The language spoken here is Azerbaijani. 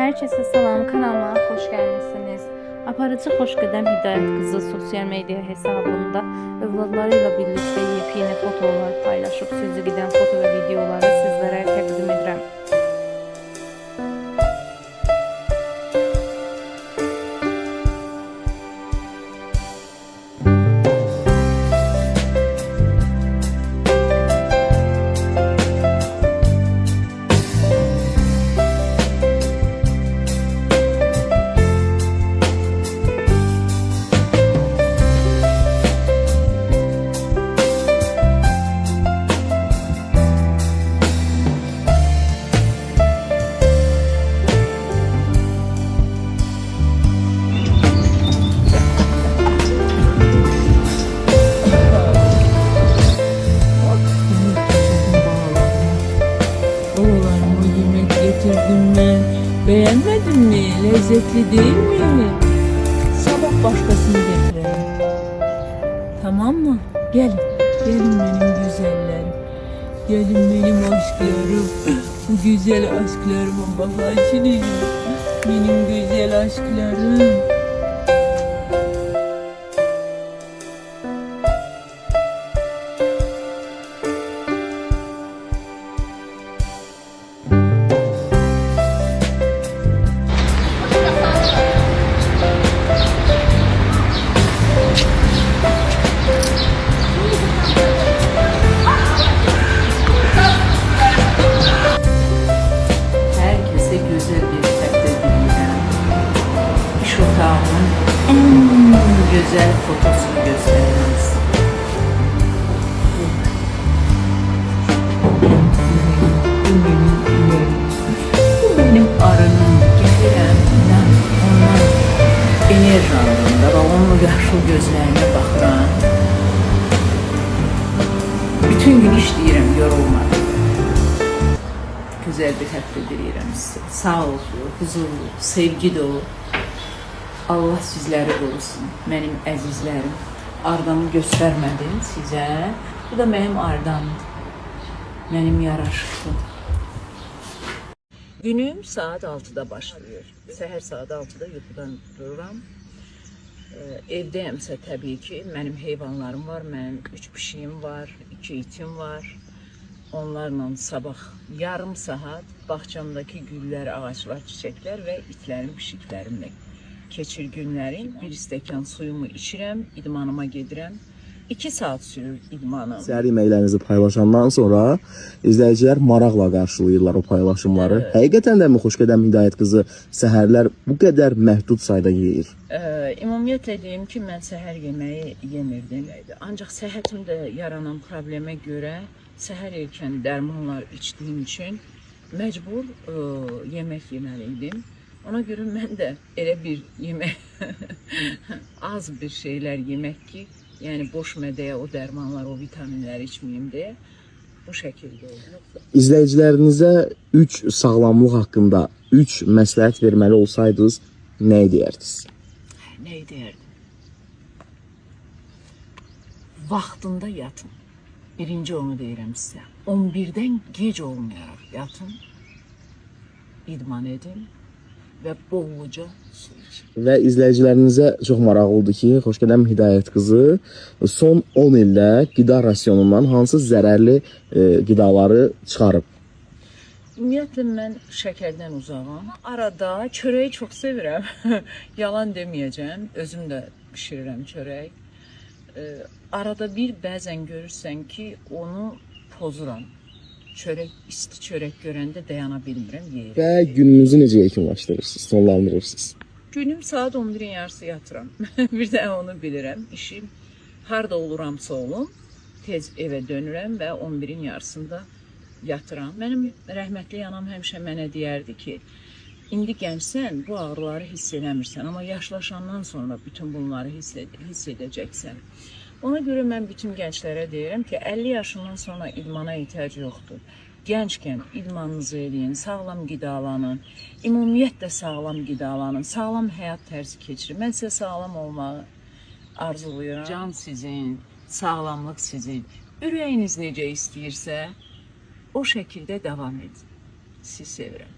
Herkese salam, kanalıma hoş geldiniz. Aparıcı Xoşqədəm Hidayət qızı sosyal medya hesabında övladlarıyla birlikte yepyeni fotolar paylaşıp sözü giden foto ve videoları sizlere təqdim edirəm. Beğenmedin mi? Lezzetli değil mi? Sabah başkasını getirelim. Tamam mı? Gelin. Gelin benim güzellerim. Gelin benim aşklarım. Güzel aşklarıma bakın. Benim güzel aşklarım. Güzel fotosunu gösteriniz. Bu benim arının gəlirəm, mən ondan enerji alırım da, onun yaşlı gözlerine baxıram. Bütün gün işləyirəm, yorulmadım. Güzel bir həftə diləyirəm sizə. Sağ olsun, huzurlu, sevgi dolu. Allah sizləri qorusun, mənim əzizlərim. Ardamı göstərmədim sizə. Bu da mənim ardamdır. Mənim yaraşıqlı. Günüm saat 6'da başlıyor. Səhər saat 6'da yuxudan dururam. Evdəyəmsə təbii ki, mənim heyvanlarım var. Mənim 3 pişiyim var, 2 itim var. Onlarla sabah yarım saat bağçamdakı güllər, ağaçlar, çiçəklər və itlərim, pişiklərimlə keçir günlərin. Bir stəkan suyumu içirəm, idmanıma gedirəm. 2 saat sürür idmanım. Səhər yeməklərinizi paylaşandan sonra izləyicilər maraqla qarşılayırlar o paylaşımları. Evet. Həqiqətən də mi Xoşqədəm Hidayət qızı səhərlər bu qədər məhdud sayda yeyir? Ümumiyyətlə deyim ki, mən səhər yeməyi yemirdim. Ancaq səhhətimdə yaranan problemə görə səhər erkən dərmanlar içdiyim üçün məcbur yemək yeməliydim. Ona göre mən də elə bir yemək, az bir şeyler yemək ki, yani boş mədəyə o dərmanlar, o vitaminləri içməyim deyə bu şəkildə oldu. İzləyicilərinizə 3 sağlamlıq haqqında 3 məsləhət verməli olsaydınız, nə edərdiniz? Nə edərdim? Vaxtında yatın. Birinci onu deyirəm sizə. 11'dən gec olmayaraq yatın, idman edin. Və bolluca su için. Və izləyicilərinizə çox maraqlıdır ki, Xoşqədəm Hidayət qızı son 10 ildə qida rasionundan hansı zərərli qidaları çıxarıb? Ümumiyyətlə mən şəkərdən uzağam. Arada çörəyi çox sevirəm. Yalan deməyəcəm. Özüm də pişirirəm çörək. Arada bir bəzən görürsən ki, onu pozuram. Çörək, isti çörək görəndə dayana bilmirəm, yeyirəm. Və gününüzü necə yekunlaşdırırsınız, sonlandırırsınız? Günüm saat 11'in yarısı yatıram. Bir də onu bilirəm. İşim harda oluramsa olum, tez evə dönürəm və 11'in yarısında yatıram. Mənim rəhmətli anam həmişə mənə deyərdi ki, indi gəncsən, bu ağrıları hiss eləmirsən, amma yaşlaşandan sonra bütün bunları hiss edəcəksən. Ona görə mən bütün gənclərə deyirəm ki, 50 yaşından sonra idmana ehtiyac yoxdur. Gənckən idmanınızı eləyin, sağlam qidalanın, ümumiyyətlə sağlam qidalanın, sağlam həyat tərzi keçirin. Mən sizə sağlam olmağı arzulayıram. Can sizin, sağlamlıq sizin. Ürəyiniz necə istəyirsə, o şəkildə davam edin. Sizi sevirəm.